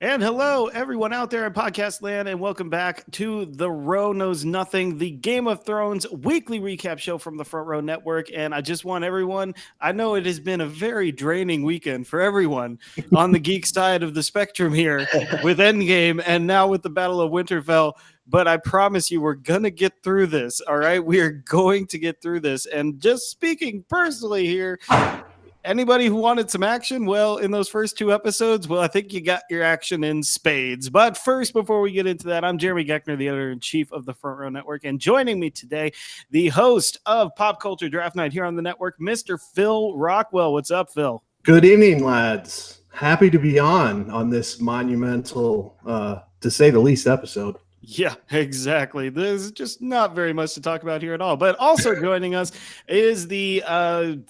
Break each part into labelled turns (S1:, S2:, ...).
S1: And hello, everyone out there in podcast land, and welcome back to The Row Knows Nothing, the Game of Thrones weekly recap show from the Front Row Network. And I just want everyone, I know it has been a very draining weekend for everyone on the geek side of the spectrum here with Endgame and now with the Battle of Winterfell. But I promise you, we're going to get through this. All right. We are going to get through this. And just speaking personally here, anybody who wanted some action, well, in those first two episodes, well, I think you got your action in spades. But first, before we get into that, I'm Jeremy Geckner, the editor-in-chief of the Front Row Network, and joining me today, the host of Pop Culture Draft Night here on the network, Mr. Phil Rockwell. What's up, Phil?
S2: Good evening, lads. Happy to be on this monumental, to say the least, episode.
S1: Yeah, exactly. There's just not very much to talk about here at all. But also joining us is the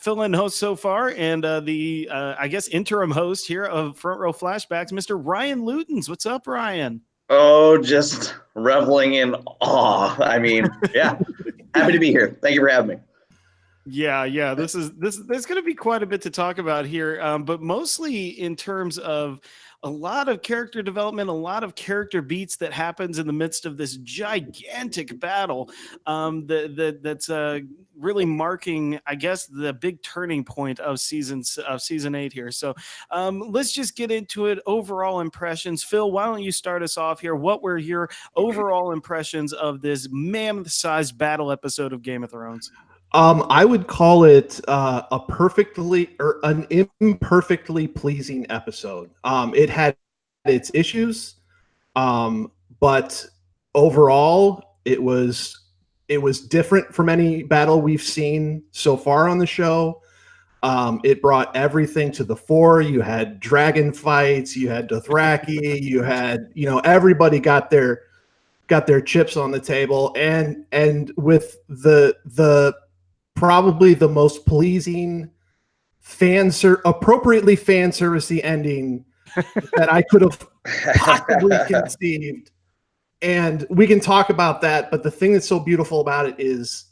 S1: fill-in host so far and the, I guess, interim host here of Front Row Flashbacks, Mr. Ryan Lutens. What's up, Ryan?
S3: Oh, just reveling in awe. I mean, yeah, happy to be here. Thank you for having me.
S1: Yeah. There's going to be quite a bit to talk about here, but mostly in terms of a lot of character development, a lot of character beats that happens in the midst of this gigantic battle that's really marking, I guess, the big turning point of season 8 here. So let's just get into it. Overall impressions. Phil, why don't you start us off here? What were your overall impressions of this mammoth-sized battle episode of Game of Thrones?
S2: I would call it an imperfectly pleasing episode. It had its issues, but overall, it was different from any battle we've seen so far on the show. It brought everything to the fore. You had dragon fights, you had Dothraki, you had everybody got their chips on the table, and with the probably the most pleasing appropriately fan servicey ending that I could have possibly conceived. And we can talk about that, but the thing that's so beautiful about it is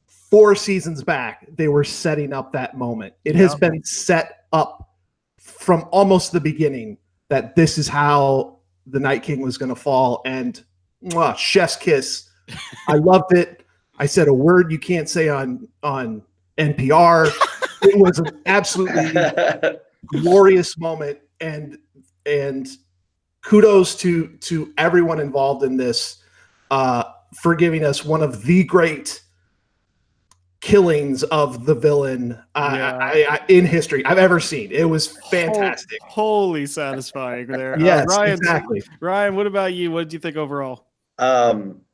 S2: 4 seasons back, they were setting up that moment. It has been set up from almost the beginning that this is how the Night King was going to fall. And chef's kiss. I loved it. I said a word you can't say on NPR. It was an absolutely glorious moment, and kudos to everyone involved in this for giving us one of the great killings of the villain in history I've ever seen. It was fantastic.
S1: Wholly satisfying there.
S2: Yes, exactly.
S1: Ryan, what about you? What did you think overall?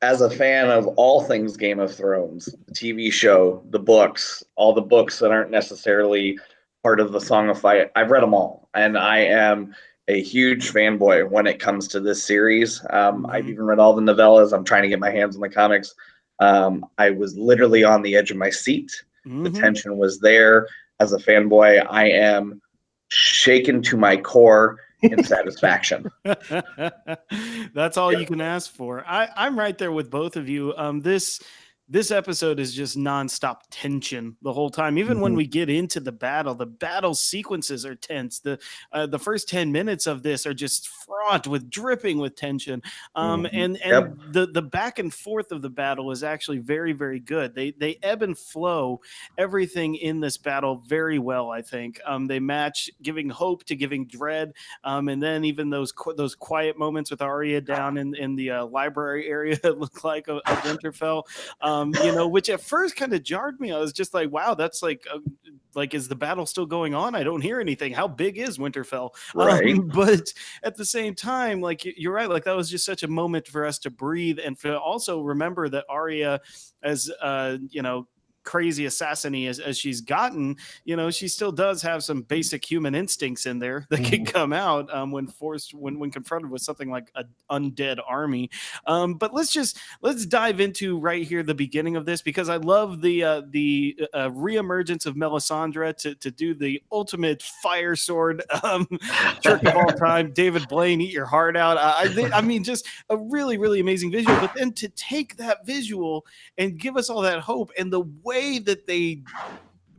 S3: As a fan of all things Game of Thrones, the TV show, the books, all the books that aren't necessarily part of the Song of Fire, I've read them all, and I am a huge fanboy when it comes to this series. I've even read all the novellas. I'm trying to get my hands on the comics. I was literally on the edge of my seat. The tension was there. As a fanboy, I am shaken to my core in satisfaction.
S1: That's all you can ask for. I'm right there with both of you. This episode is just nonstop tension the whole time. Even when we get into the battle sequences are tense. The first 10 minutes of this are just fraught with dripping with tension. And the back and forth of the battle is actually very, very good. They ebb and flow everything in this battle very well, I think. They match giving hope to giving dread. And then even those quiet moments with Arya down in the library area, it looked like of Winterfell. Which at first kind of jarred me. I was just like, wow, that's like, is the battle still going on? I don't hear anything. How big is Winterfell?
S3: Right.
S1: But at the same time, like, you're right. Like, that was just such a moment for us to breathe and for also remember that Arya, as crazy assassin-y as she's gotten, she still does have some basic human instincts in there that can come out when confronted with something like an undead army. But let's dive into right here the beginning of this, because I love the reemergence of Melisandre to do the ultimate fire sword trick of all time. David Blaine, eat your heart out. I mean, just a really, really amazing visual. But then to take that visual and give us all that hope, and the way that they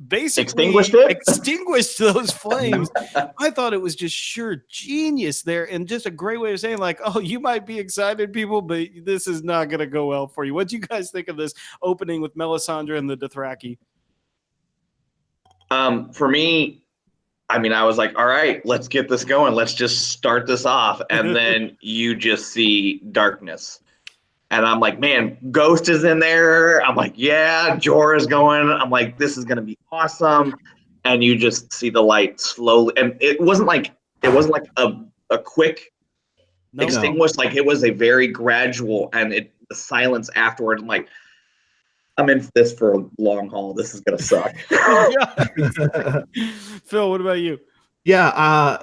S1: basically extinguished those flames. I thought it was just sheer genius there, and just a great way of saying, like, oh, you might be excited, people, but this is not going to go well for you. What do you guys think of this opening with Melisandre and the Dothraki?
S3: For me, I mean, I was like, all right, let's get this going. Let's just start this off. And then you just see darkness. And I'm like, man, Ghost is in there. I'm like, yeah, Jours is going. I'm like, this is going to be awesome. And you just see the light slowly. And it wasn't like a quick extinguish. Like, it was a very gradual, and the silence afterward. I'm like, I'm in this for a long haul. This is going to suck.
S1: Phil, what about you?
S2: Yeah,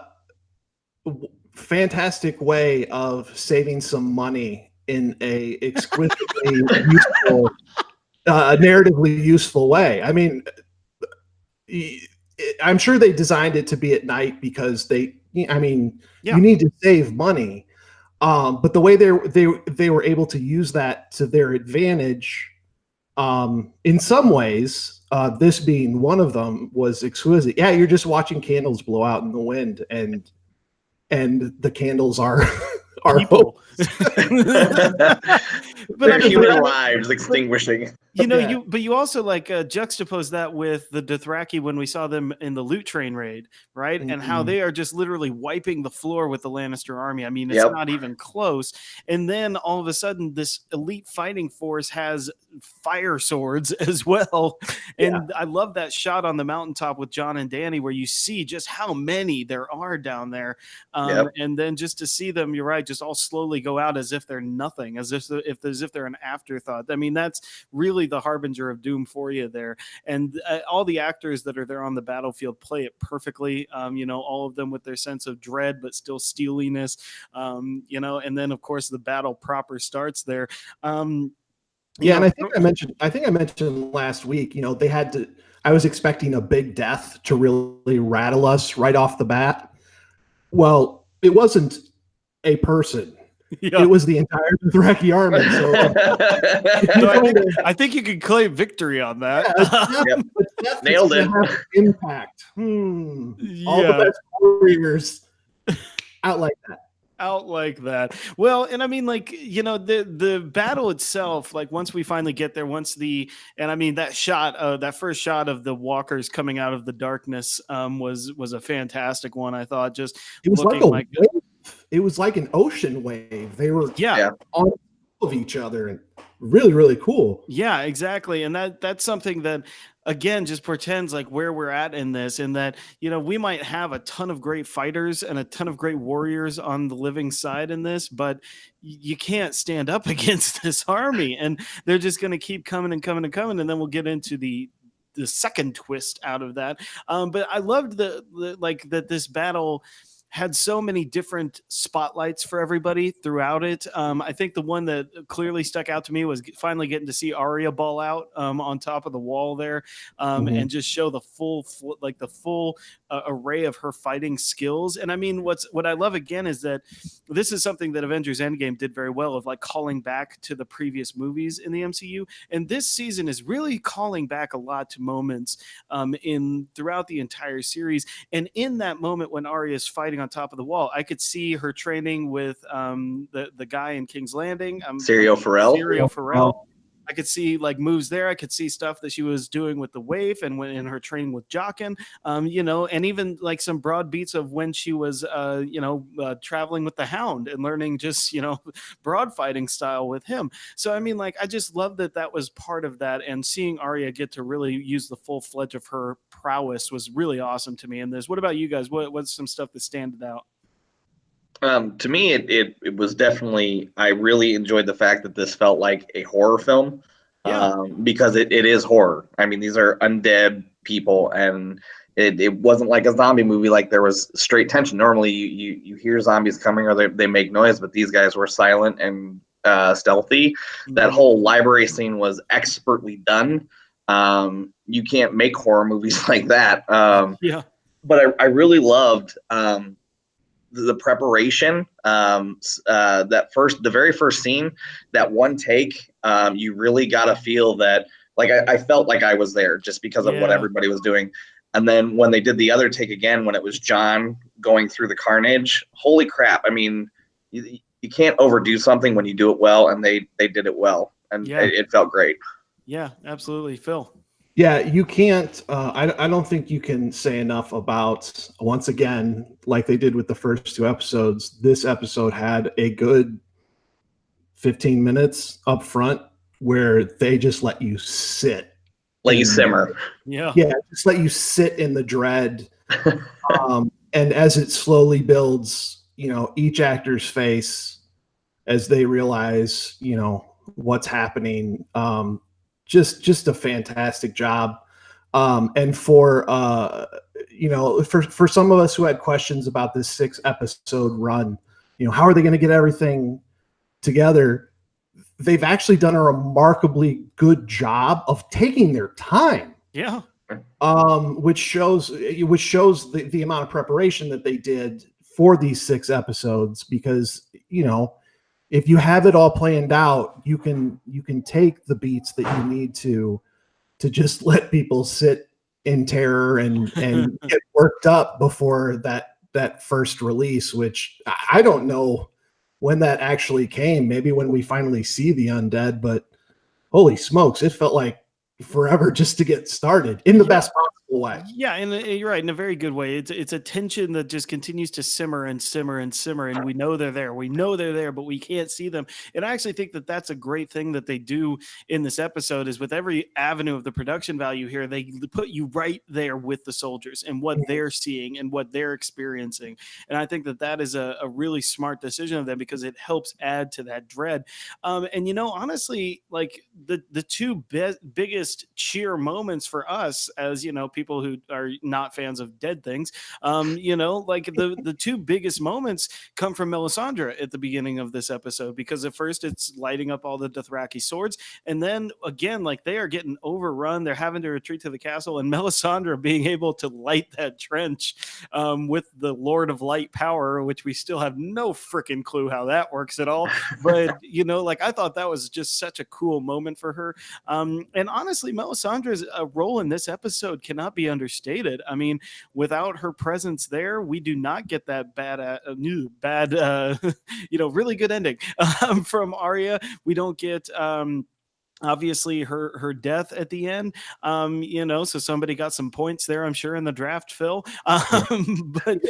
S2: fantastic way of saving some money in a exquisitely useful, narratively useful way. I mean, I'm sure they designed it to be at night because you need to save money. But the way they were able to use that to their advantage, in some ways, this being one of them, was exquisite. Yeah, you're just watching candles blow out in the wind, and the candles are
S1: people.
S3: But I mean, human lives extinguishing.
S1: But you also like juxtapose that with the Dothraki when we saw them in the loot train raid, right? Mm-hmm. And how they are just literally wiping the floor with the Lannister army. I mean, it's not even close. And then all of a sudden, this elite fighting force has fire swords as well. And I love that shot on the mountaintop with Jon and Dany, where you see just how many there are down there. And then just to see them, you're right, just all slowly go out as if they're nothing, as if they're an afterthought. I mean, that's really the harbinger of doom for you there. And all the actors that are there on the battlefield play it perfectly. All of them with their sense of dread, but still steeliness, and then of course the battle proper starts there. And
S2: I think I mentioned last week, I was expecting a big death to really rattle us right off the bat. Well, it wasn't a person. It was the entire Dothraki army. So,
S1: I think you could claim victory on that.
S2: Nailed it. Impact. All the best warriors out like that.
S1: Well, and I mean, like, the battle itself, like once we finally get there, that first shot of the walkers coming out of the darkness was a fantastic one. I thought it
S2: was like it was like an ocean wave. They were on top of each other, and really, really cool.
S1: Yeah, exactly. And that's something that, again, just portends like where we're at in this, and that, we might have a ton of great fighters and a ton of great warriors on the living side in this, but you can't stand up against this army, and they're just going to keep coming and coming and coming. And then we'll get into the second twist out of that. But I loved that this battle had so many different spotlights for everybody throughout it. I think the one that clearly stuck out to me was finally getting to see Arya ball out on top of the wall there, and just show the full array of her fighting skills. And I mean, what I love again is that this is something that Avengers Endgame did very well, of like calling back to the previous movies in the MCU. And this season is really calling back a lot to moments throughout the entire series. And in that moment when Arya is fighting on top of the wall, I could see her training with the guy in King's Landing,
S3: Syrio Forel.
S1: I could see like moves there. I could see stuff that she was doing with the waif and when in her training with Jaqen, and even like some broad beats of when she was, traveling with the Hound and learning just, broad fighting style with him. So, I mean, like, I just love that was part of that, and seeing Arya get to really use the full fledged of her prowess was really awesome to me in this. What about you guys? What's some stuff that stands out?
S3: To me, it was definitely, I really enjoyed the fact that this felt like a horror film, because it is horror. I mean, these are undead people, and it wasn't like a zombie movie. Like, there was straight tension. Normally you hear zombies coming, or they make noise, but these guys were silent and stealthy. Mm-hmm. That whole library scene was expertly done. You can't make horror movies like that. But I really loved the preparation, the very first scene, that one take, you really got to feel that Like I felt like I was there just because of what everybody was doing. And then when they did the other take again, when it was John going through the carnage, holy crap. I mean, you can't overdo something when you do it well, and they did it well, and it felt great.
S1: Yeah, absolutely. Phil.
S2: Yeah, you can't. I don't think you can say enough about, once again, like they did with the first two episodes. This episode had a good 15 minutes up front where they just let you sit,
S3: let you simmer.
S2: Yeah, just let you sit in the dread. And as it slowly builds, each actor's face as they realize, what's happening. Just a fantastic job. And for some of us who had questions about this 6-episode run, how are they going to get everything together? They've actually done a remarkably good job of taking their time.
S1: Yeah.
S2: Which shows the amount of preparation that they did for these 6 episodes, because if you have it all planned out, you can take the beats that you need to just let people sit in terror and get worked up before that first release, which I don't know when that actually came. Maybe when we finally see the undead, but holy smokes, it felt like forever just to get started in the best possible way.
S1: Yeah, and you're right, in a very good way. It's a tension that just continues to simmer and simmer and simmer, and we know they're there. We know they're there, but we can't see them. And I actually think that that's a great thing that they do in this episode, is with every avenue of the production value here, they put you right there with the soldiers and what they're seeing and what they're experiencing. And I think that that is a really smart decision of them, because it helps add to that dread. And honestly, like the two biggest cheer moments for us, as people who are not fans of dead things, like the two biggest moments come from Melisandre at the beginning of this episode, because at first it's lighting up all the Dothraki swords, and then again, like, they are getting overrun, they're having to retreat to the castle, and Melisandre being able to light that trench with the Lord of Light power, which we still have no freaking clue how that works at all. But like, I thought that was just such a cool moment for her. And honestly, Melisandre's role in this episode cannot be understated. I mean, without her presence there, we do not get that really good ending from Arya. We don't get obviously her death at the end, so somebody got some points there, I'm sure, in the draft, Phil. But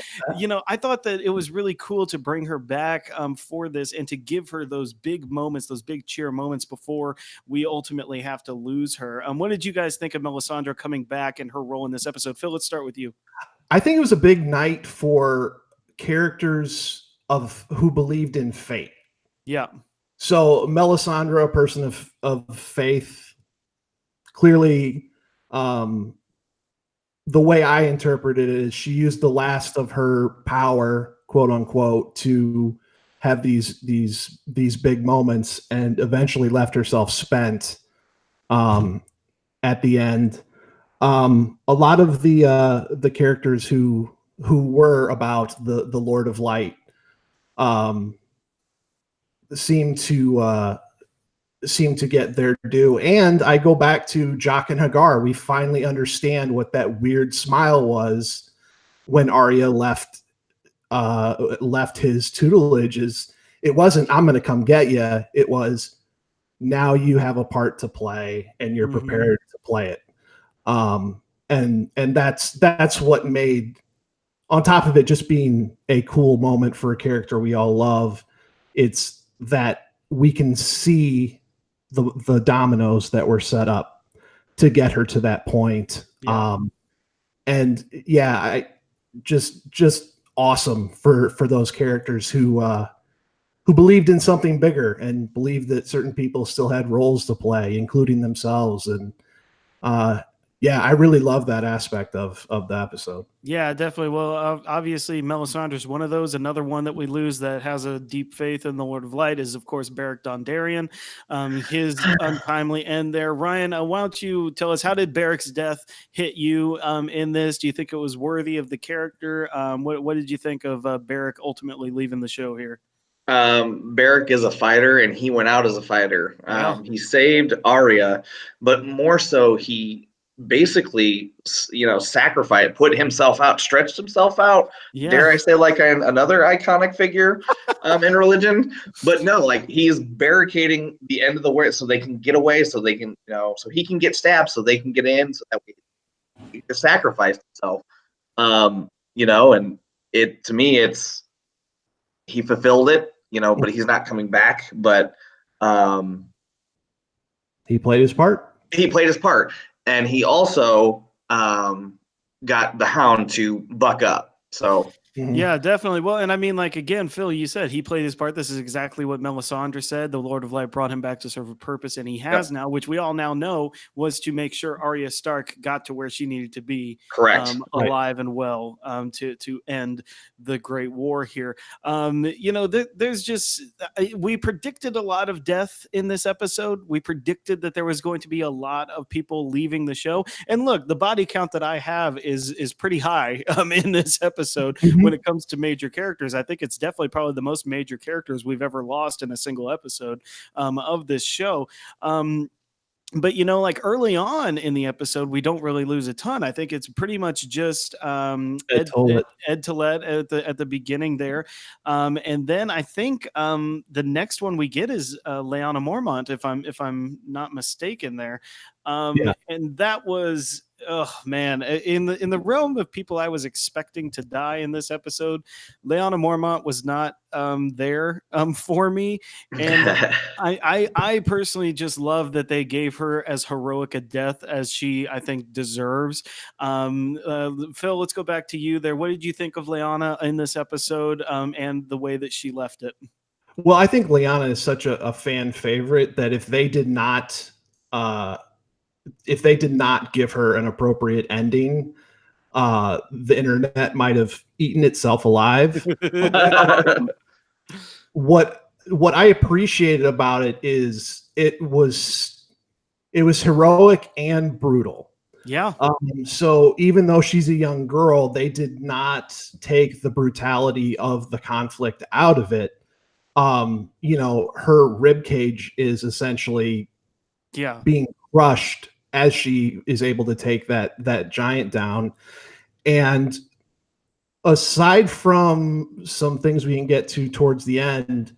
S1: I thought that it was really cool to bring her back for this, and to give her those big moments, those big cheer moments, before we ultimately have to lose her. What did you guys think of Melisandre coming back and her role in this episode? Phil, let's start with you.
S2: I think it was a big night for characters who believed in fate.
S1: Yeah.
S2: So Melisandre, a person of faith, clearly, the way I interpret it is she used the last of her power, quote unquote, to have these big moments, and eventually left herself spent at the end. A lot of the characters who were about the Lord of Light seem to get their due. And I go back to Jock and Hagar. We finally understand what that weird smile was when Arya left his tutelage. It wasn't, I'm going to come get you. It was, now you have a part to play, and you're prepared to play it. And that's what made, on top of it just being a cool moment for a character we all love, it's that we can see the dominoes that were set up to get her to that point.
S1: Yeah.
S2: I just awesome for those characters who believed in something bigger, and believed that certain people still had roles to play, including themselves. And I really love that aspect of the episode.
S1: Yeah, definitely. Well, obviously, Melisandre is one of those. Another one that we lose that has a deep faith in the Lord of Light is, of course, Beric Dondarrion. His untimely end there. Ryan, why don't you tell us, how did Beric's death hit you in this? Do you think it was worthy of the character? What did you think of Beric ultimately leaving the show here?
S3: Beric is a fighter, and he went out as a fighter.
S1: Yeah.
S3: He saved Arya, but more so, he basically, sacrificed, put himself out, stretched himself out.
S1: Yeah.
S3: Dare I say, like another iconic figure in religion? But no, like he's barricading the end of the way so they can get away, so they can, so he can get stabbed, so they can get in, so that he sacrificed himself. And to me, he fulfilled it, but he's not coming back. But
S2: he played his part.
S3: He played his part, and he also got the Hound to buck up. So.
S2: Mm-hmm.
S1: Yeah, definitely. Well, and I mean, like, again, Phil, you said he played his part. This is exactly what Melisandre said. The Lord of Light brought him back to serve a purpose, and he has now, which we all now know was to make sure Arya Stark got to where she needed to be,
S3: correct,
S1: alive and well, to end the Great War here. There's just we predicted a lot of death in this episode. We predicted that there was going to be a lot of people leaving the show, and look, the body count that I have is pretty high in this episode.
S2: Mm-hmm.
S1: When it comes to major characters, I think it's definitely probably the most major characters we've ever lost in a single episode of this show. But like early on in the episode, we don't really lose a ton. I think it's pretty much just Ed Tolet at the beginning there, and then I think the next one we get is Lyanna Mormont, if I'm not mistaken there, and that was. Oh man, in the realm of people I was expecting to die in this episode, Lyanna Mormont was not there for me, and I personally just love that they gave her as heroic a death as she, I think, deserves. Phil, let's go back to you there. What did you think of Lyanna in this episode and the way that she left it?
S2: Well, I think Lyanna is such a fan favorite that if they did not give her an appropriate ending, the internet might have eaten itself alive. What I appreciated about it is it was heroic and brutal.
S1: Yeah.
S2: So even though she's a young girl, they did not take the brutality of the conflict out of it. Her rib cage is essentially being crushed as she is able to take that giant down. And aside from some things we can get to towards the end,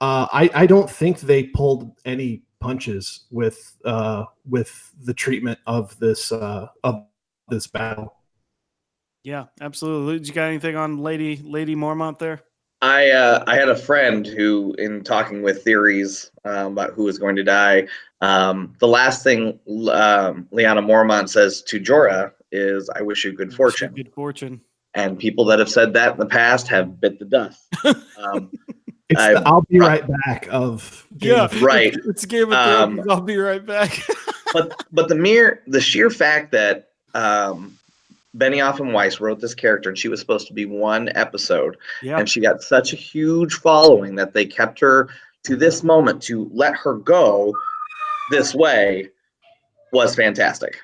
S2: I don't think they pulled any punches with the treatment of this battle.
S1: Yeah, absolutely. Did you got anything on Lady Mormont there?
S3: I had a friend who, in talking with theories about who was going to die, the last thing Lyanna Mormont says to Jorah is, "I wish you good fortune."
S1: Good fortune.
S3: And people that have said that in the past have bit the dust.
S2: It's the "I'll be right back" of
S3: Game of right.
S1: It's Game of Thrones. I'll be right back.
S3: but the sheer fact that Benioff and Weiss wrote this character, and she was supposed to be one episode, and she got such a huge following that they kept her to this moment. To let her go this way was fantastic.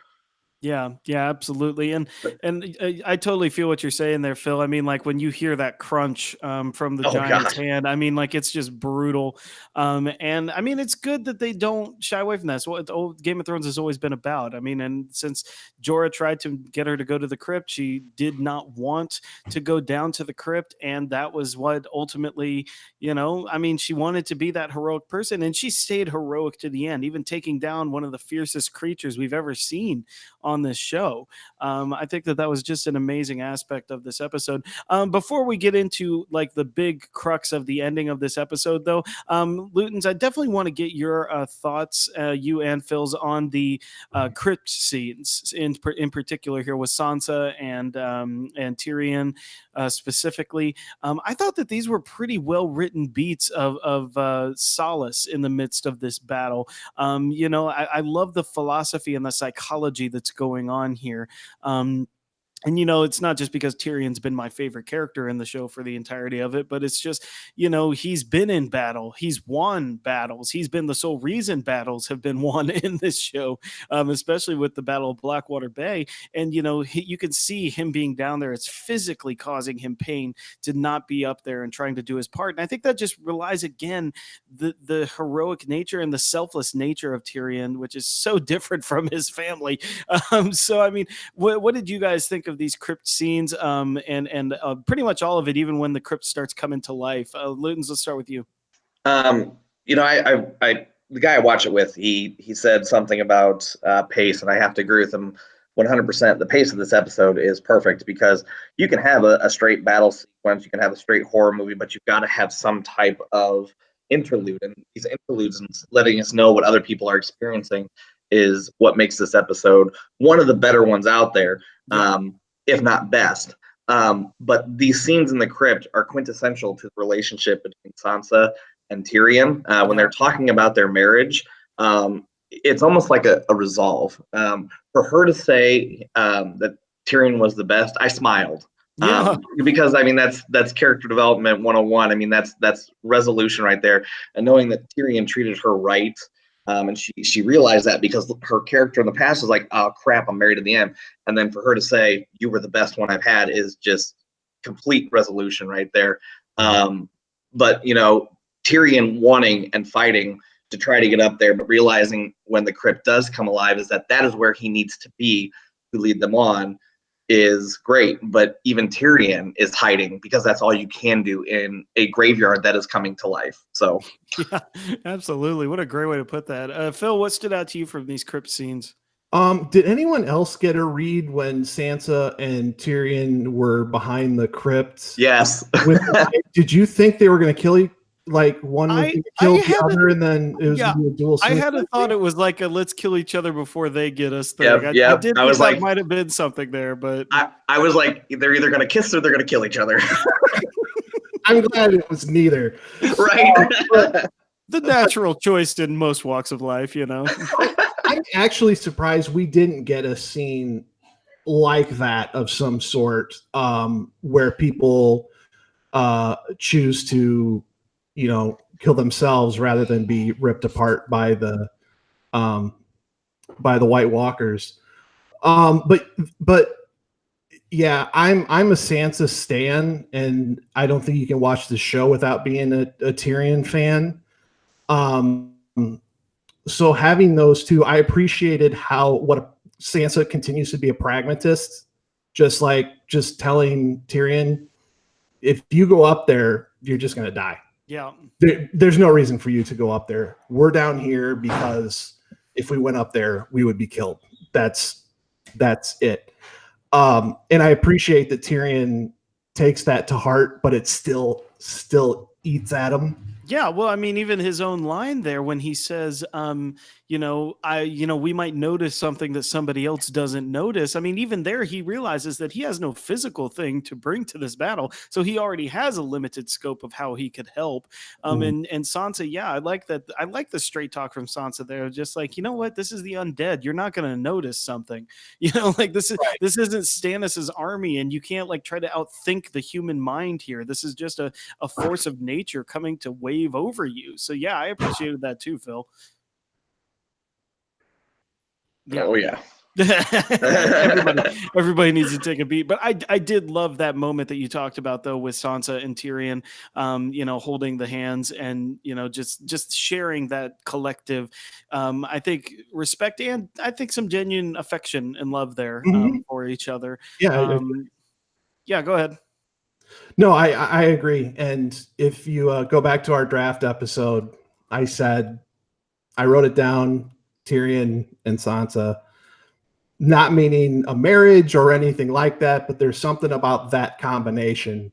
S1: Yeah, absolutely. And I totally feel what you're saying there, Phil. I mean, like when you hear that crunch from the giant's hand, I mean, like it's just brutal. And I mean, it's good that they don't shy away from that. That's what Game of Thrones has always been about. I mean, and since Jorah tried to get her to go to the crypt, she did not want to go down to the crypt. And that was what ultimately, I mean, she wanted to be that heroic person, and she stayed heroic to the end, even taking down one of the fiercest creatures we've ever seen on this show. I think that was just an amazing aspect of this episode. Before we get into like the big crux of the ending of this episode, though, Lutens, I definitely want to get your thoughts, you and Phil's, on the crypt scenes in particular here with Sansa and Tyrion specifically. I thought that these were pretty well written beats of solace in the midst of this battle. I love the philosophy and the psychology that's going on here. And, it's not just because Tyrion's been my favorite character in the show for the entirety of it, but it's just, he's been in battle. He's won battles. He's been the sole reason battles have been won in this show, especially with the Battle of Blackwater Bay. And, you can see him being down there. It's physically causing him pain to not be up there and trying to do his part. And I think that just relies, again, the heroic nature and the selfless nature of Tyrion, which is so different from his family. So, I mean, what did you guys think of these crypt scenes, and pretty much all of it, even when the crypt starts coming to life? Lutens, let's start with you.
S3: The guy I watch it with, he said something about pace, and I have to agree with him 100%. The pace of this episode is perfect because you can have a straight battle sequence, you can have a straight horror movie, but you've got to have some type of interlude, and these interludes and letting us know what other people are experiencing is what makes this episode one of the better ones out there. If not best. But these scenes in the crypt are quintessential to the relationship between Sansa and Tyrion. When they're talking about their marriage, it's almost like a resolve. For her to say that Tyrion was the best, I smiled. Because I mean that's character development 101. I mean that's resolution right there, and knowing that Tyrion treated her right. And she realized that because her character in the past was like, oh crap, I'm married in the end. And then for her to say, you were the best one I've had, is just complete resolution right there. But Tyrion wanting and fighting to try to get up there, but realizing when the crypt does come alive is that is where he needs to be to lead them on, is great. But even Tyrion is hiding because that's all you can do in a graveyard that is coming to life. So
S1: yeah, absolutely. What a great way to put that. Phil, what stood out to you from these crypt scenes?
S2: Did anyone else get a read when Sansa and Tyrion were behind the crypt?
S3: Yes.
S2: Did you think they were going to kill one was going to kill the other, and then it was going to be a duel?
S1: I had a thought it was like a let's kill each other before they get us thing.
S3: Yep.
S1: I did think that might have been something there, but
S3: I was like, they're either going to kiss or they're going to kill each other.
S2: I'm glad it was neither.
S3: Right.
S1: The natural choice in most walks of life,
S2: I'm actually surprised we didn't get a scene like that of some sort, where people choose to, kill themselves rather than be ripped apart by the White Walkers. But yeah, I'm a Sansa stan, and I don't think you can watch the show without being a Tyrion fan. So having those two, I appreciated Sansa continues to be a pragmatist, just telling Tyrion, if you go up there, you're just going to die.
S1: Yeah.
S2: There's no reason for you to go up there. We're down here because if we went up there, we would be killed. That's it. And I appreciate that Tyrion takes that to heart, but it still eats at him.
S1: Yeah, well, I mean, even his own line there when he says, we might notice something that somebody else doesn't notice. I mean, even there, he realizes that he has no physical thing to bring to this battle, so he already has a limited scope of how he could help. And Sansa, yeah, I like that. I like the straight talk from Sansa there. Just like, you know what, this is the undead. You're not going to notice something. This isn't Stannis's army, and you can't try to outthink the human mind here. This is just a force of nature coming to wave over you. So yeah, I appreciated that too, Phil.
S3: Yeah. Oh yeah.
S1: everybody needs to take a beat, but I did love that moment that you talked about though with Sansa and Tyrion, holding the hands and just sharing that collective, I think respect and I think some genuine affection and love there for each other.
S2: Yeah.
S1: Yeah, go ahead.
S2: No, I agree. And if you go back to our draft episode, I wrote it down, Tyrion and Sansa, not meaning a marriage or anything like that, but there's something about that combination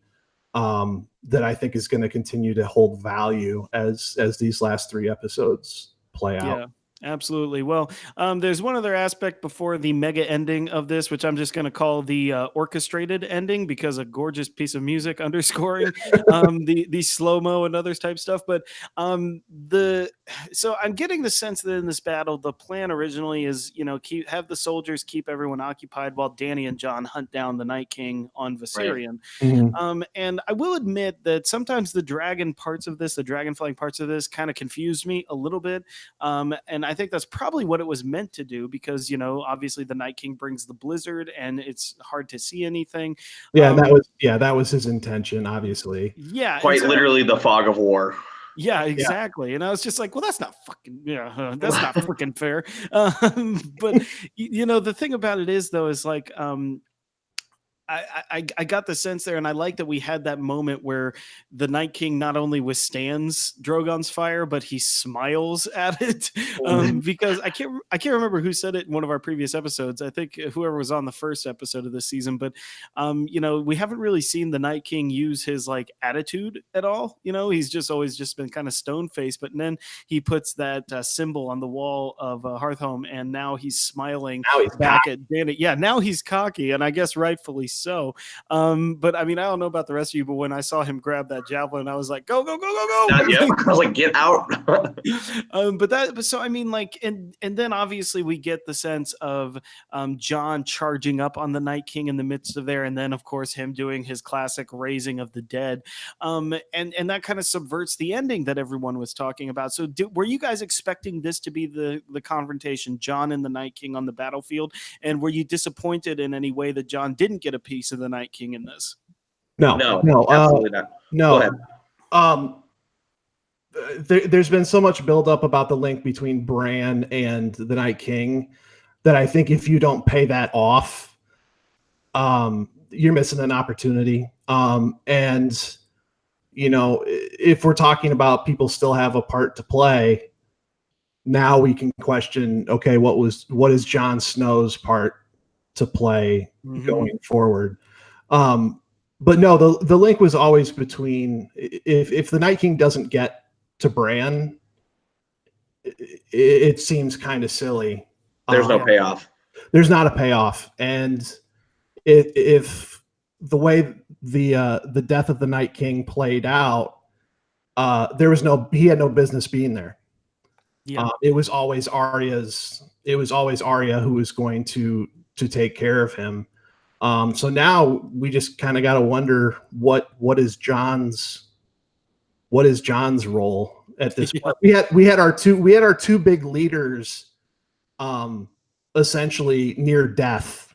S2: that I think is going to continue to hold value as these last 3 episodes play out.
S1: Yeah. Absolutely. Well, there's one other aspect before the mega ending of this, which I'm just going to call the orchestrated ending, because a gorgeous piece of music underscoring the slow mo and others type stuff. But the so I'm getting the sense that in this battle, the plan originally is, have the soldiers keep everyone occupied while Danny and John hunt down the Night King on
S3: Right.
S1: Viserion.
S2: Mhm.
S1: And I will admit that sometimes the dragon parts of this, the dragon flying parts of this, kind of confused me a little bit. And I think that's probably what it was meant to do, because obviously the Night King brings the blizzard and it's hard to see anything.
S2: Yeah,
S1: Um,
S2: that was his intention, obviously.
S1: yeah, and
S3: Quite
S1: so
S3: literally the fog of war.
S1: yeah,
S2: Yeah.
S1: exactly. And I was just like, well, that's not fucking, that's not freaking fair. But the thing about it is, though, is like, I got the sense there, and I like that we had that moment where the Night King not only withstands Drogon's fire, but he smiles at it. Because I can't remember who said it in one of our previous episodes. I think whoever was on the first episode of this season, but we haven't really seen the Night King use his like attitude at all. He's just always just been kind of stone faced, but then he puts that symbol on the wall of Hearthhome, and now he's smiling
S2: Now he's
S1: back at Danny. Yeah, now he's cocky, and I guess rightfully so. But I mean, I don't know about the rest of you, but when I saw him grab that javelin, I was like, go, go, go, go, go.
S3: Yeah, I was like, get out.
S1: But so I mean, like, and then obviously we get the sense of John charging up on the Night King in the midst of there, and then of course him doing his classic raising of the dead, and that kind of subverts the ending that everyone was talking about. So were you guys expecting this to be the confrontation, John and the Night King on the battlefield, and were you disappointed in any way that John didn't get a piece of the Night King in this?
S2: No,
S3: Absolutely not.
S2: no.
S3: Go ahead.
S2: There's been so much buildup about the link between Bran and the Night King that I think if you don't pay that off, you're missing an opportunity. And if we're talking about people still have a part to play, now we can question, okay, what is Jon Snow's part to play going forward? But no, the link was always between, if the Night King doesn't get to Bran, it seems kind of silly.
S3: There's no payoff.
S2: There's not a payoff, and if the way the death of the Night King played out, he had no business being there.
S1: Yeah.
S2: It was always Arya who was going to take care of him. So now we just kind of got to wonder what is John's role at this point. We had our two big leaders essentially near death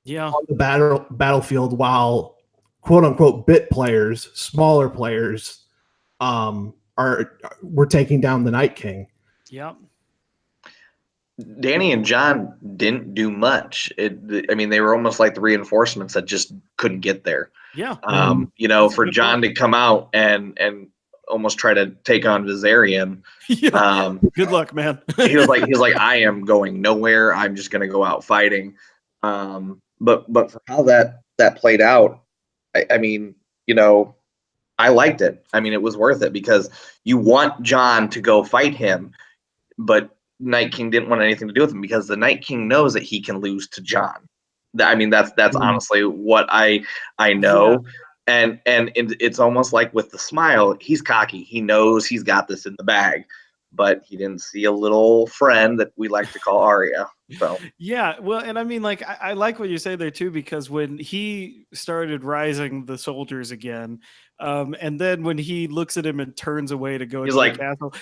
S2: on the battlefield, while quote unquote bit players, smaller players, were taking down the Night King.
S1: Yep.
S3: Danny and John didn't do much. I mean, they were almost like the reinforcements that just couldn't get there.
S1: Yeah.
S3: For John to come out and almost try to take on Viserion.
S1: Good luck, man.
S3: he was like, I am going nowhere. I'm just going to go out fighting. But for how that played out, I mean, I liked it. I mean, it was worth it, because you want John to go fight him, but Night King didn't want anything to do with him, because the Night King knows that he can lose to John. I mean, that's honestly what I know. Yeah. And it's almost like with the smile, he's cocky. He knows he's got this in the bag, but he didn't see a little friend that we like to call Arya. So
S1: yeah, well, and I mean, like, I like what you say there too, because when he started rising the soldiers again, and then when he looks at him and turns away to go into the castle,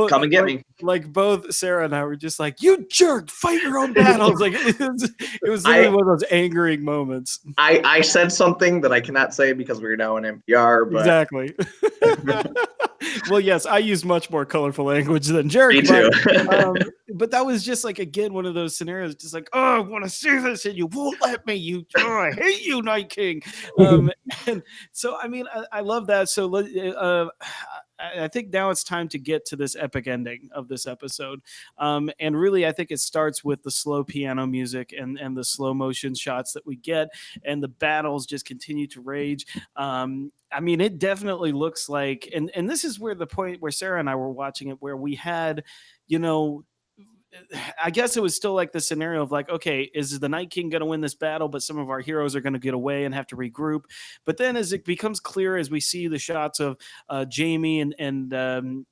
S3: come and get me.
S1: Like both Sarah and I were just like, "You jerk! Fight your own battles!" Like it was really one of those angering moments.
S3: I said something that I cannot say because we're now in NPR. But...
S1: Exactly. Well, yes, I use much more colorful language than jerk.
S3: Me too.
S1: But that was just like, again, one of those scenarios, just like, oh, I want to see this, and you won't let me. I hate you, Night King. And so, I mean, I love that. So I think now it's time to get to this epic ending of this episode. And really, I think it starts with the slow piano music and the slow motion shots that we get, and the battles just continue to rage. I mean, it definitely looks like, and this is where the point where Sarah and I were watching it, where we had, I guess it was still like the scenario of like, okay, is the Night King going to win this battle, but some of our heroes are going to get away and have to regroup. But then, as it becomes clear, as we see the shots of Jamie and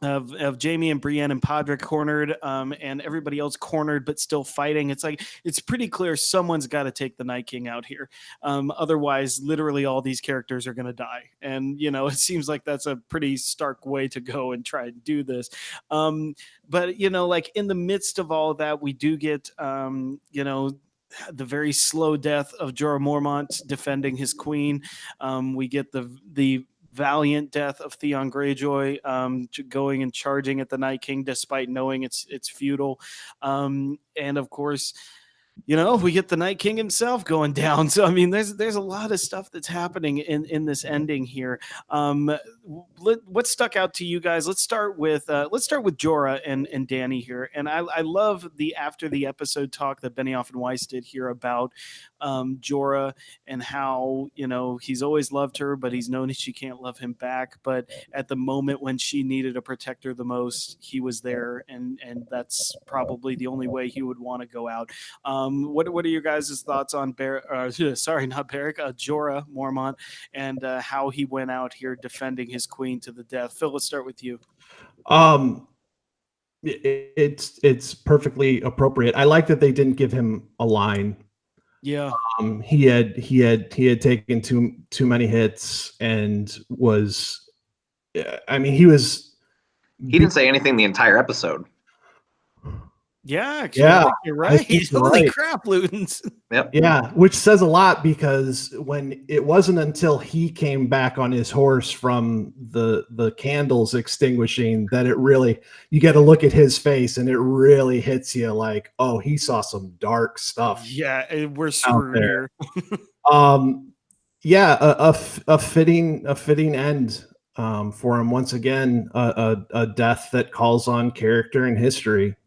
S1: of Jamie and Brienne and Podrick cornered, and everybody else cornered but still fighting. It's like it's pretty clear someone's got to take the Night King out here. Otherwise, literally all these characters are going to die. And it seems like that's a pretty stark way to go and try and do this. But like in the midst of all of that, we do get the very slow death of Jorah Mormont defending his queen. We get the valiant death of Theon Greyjoy, going and charging at the Night King despite knowing it's futile. And of course, we get the Night King himself going down. So I mean, there's a lot of stuff that's happening in this ending here. What stuck out to you guys? Let's start with Jorah and Dany here. And I love the after the episode talk that Benioff and Weiss did here about Jorah and how he's always loved her, but he's known that she can't love him back. But at the moment when she needed a protector the most, he was there, and that's probably the only way he would want to go out. What are your guys' thoughts on Jorah Mormont and how he went out here defending his queen to the death? Phil, let's start with you.
S2: It's perfectly appropriate. I like that they didn't give him a line.
S1: Yeah.
S2: He had taken too many hits and was. I mean, he
S3: didn't say anything the entire episode.
S1: Yeah, actually, I think you're right. Holy crap, Lutens.
S3: Yep.
S2: Yeah, which says a lot, because when it wasn't until he came back on his horse from the candles extinguishing that it really, you get to look at his face and it really hits you like, oh, he saw some dark stuff.
S1: Yeah, we're screwed here.
S2: Yeah, a fitting end for him once again, a death that calls on character and history.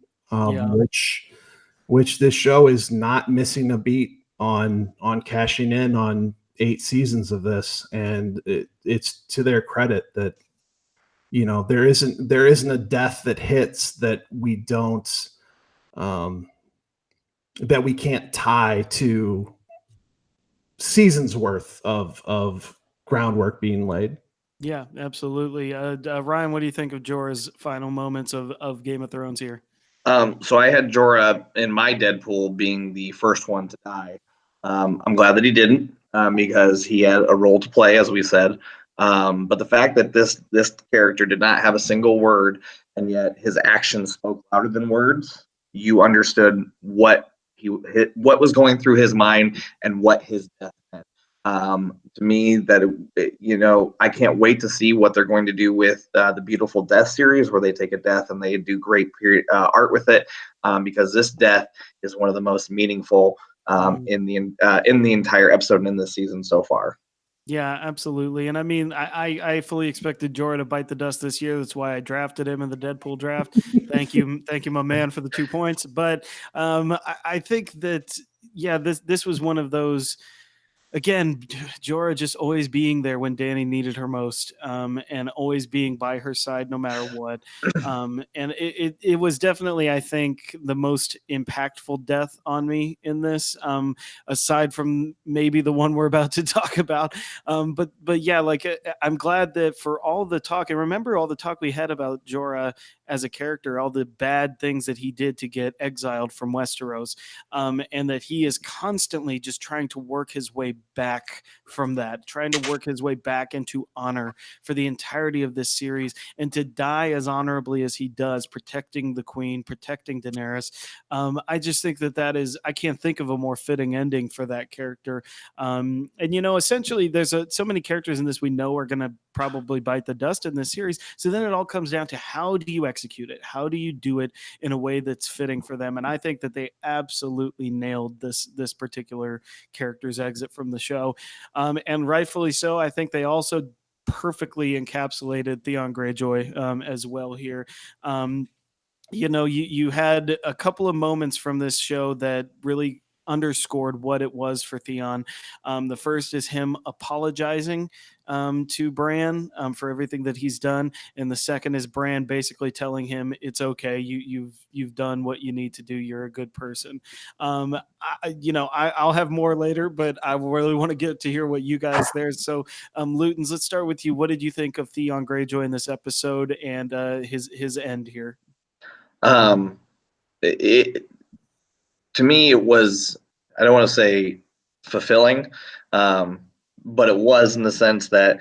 S2: Which this show is not missing a beat on cashing in on 8 seasons of this, and it's to their credit that there isn't a death that hits that we don't that we can't tie to seasons worth of groundwork being laid.
S1: Yeah, absolutely. Ryan, what do you think of Jorah's final moments of Game of Thrones here?
S3: So I had Jorah in my Deadpool being the first one to die. I'm glad that he didn't, because he had a role to play, as we said. But the fact that this character did not have a single word, and yet his actions spoke louder than words, you understood what was going through his mind and what his death meant. To me, that I can't wait to see what they're going to do with the Beautiful Death series, where they take a death and they do great art with it, because this death is one of the most meaningful in the entire episode and in this season so far.
S1: Yeah, absolutely. And I mean, I fully expected Jorah to bite the dust this year. That's why I drafted him in the Deadpool draft. Thank you, my man, for the 2 points. But I think that this was one of those. Again, Jorah just always being there when Dany needed her most, and always being by her side no matter what. And it was definitely, I think, the most impactful death on me in this, aside from maybe the one we're about to talk about. But yeah, like I'm glad that for all the talk, and remember all the talk we had about Jorah as a character, all the bad things that he did to get exiled from Westeros, and that he is constantly just trying to work his way back from that, trying to work his way back into honor for the entirety of this series, and to die as honorably as he does, protecting the queen, protecting Daenerys. I just think that is, I can't think of a more fitting ending for that character. And essentially there's so many characters in this we know are going to probably bite the dust in this series. So then it all comes down to, how do you execute it? How do you do it in a way that's fitting for them? And I think that they absolutely nailed this particular character's exit from the show, and rightfully so. I think they also perfectly encapsulated Theon Greyjoy as well here. You had a couple of moments from this show that really underscored what it was for Theon. The first is him apologizing to Bran for everything that he's done, and the second is Bran basically telling him it's okay. You've done what you need to do. You're a good person. I'll have more later, but I really want to get to hear what you guys there. So, Lutens, let's start with you. What did you think of Theon Greyjoy in this episode and his end here?
S3: To me, it was, I don't want to say fulfilling, but it was in the sense that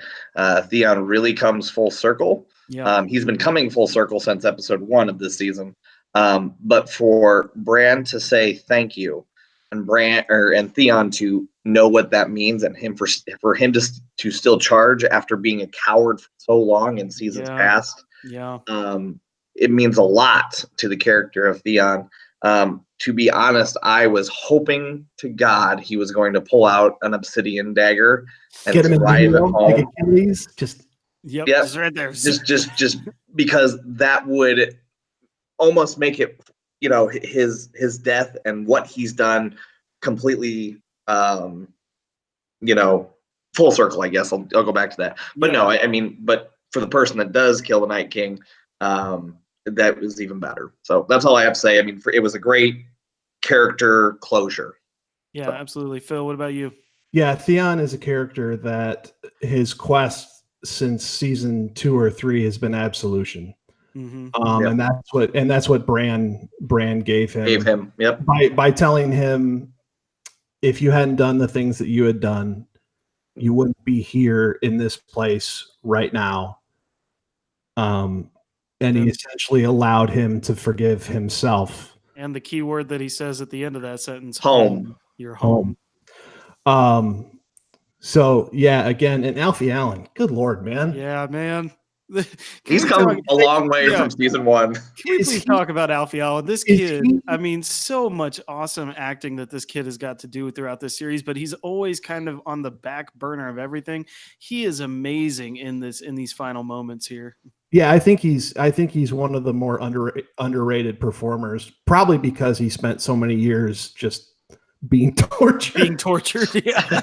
S3: Theon really comes full circle.
S1: Yeah.
S3: He's been coming full circle since episode 1 of this season. But for Bran to say thank you, and Theon to know what that means, and him for him to still charge after being a coward for so long in seasons past, it means a lot to the character of Theon. To be honest, I was hoping to God he was going to pull out an obsidian dagger and
S2: get him
S3: drive it home.
S2: Like Achilles, just
S1: right there.
S3: Just because that would almost make it, his death and what he's done completely, full circle. I guess I'll go back to that. But no, I mean, but for the person that does kill the Night King, that was even better. So that's all I have to say. I mean, it was a great character closure.
S1: Yeah, so. Absolutely. Phil, what about you?
S2: Yeah, Theon is a character that his quest since season 2 or 3 has been absolution.
S1: Mm-hmm.
S2: And that's what Bran gave him.
S3: Yep.
S2: By telling him, if you hadn't done the things that you had done, you wouldn't be here in this place right now. And he essentially allowed him to forgive himself.
S1: And the key word that he says at the end of that sentence,
S3: home.
S1: You're home.
S2: So yeah, again, and Alfie Allen, good Lord, man.
S1: Yeah, man.
S3: He's come a long way from season 1.
S1: Can we please talk about Alfie Allen? This kid, I mean, so much awesome acting that this kid has got to do throughout this series, but he's always kind of on the back burner of everything. He is amazing in these final moments here.
S2: Yeah, I think he's one of the more underrated performers, probably because he spent so many years just being tortured.
S1: Yeah.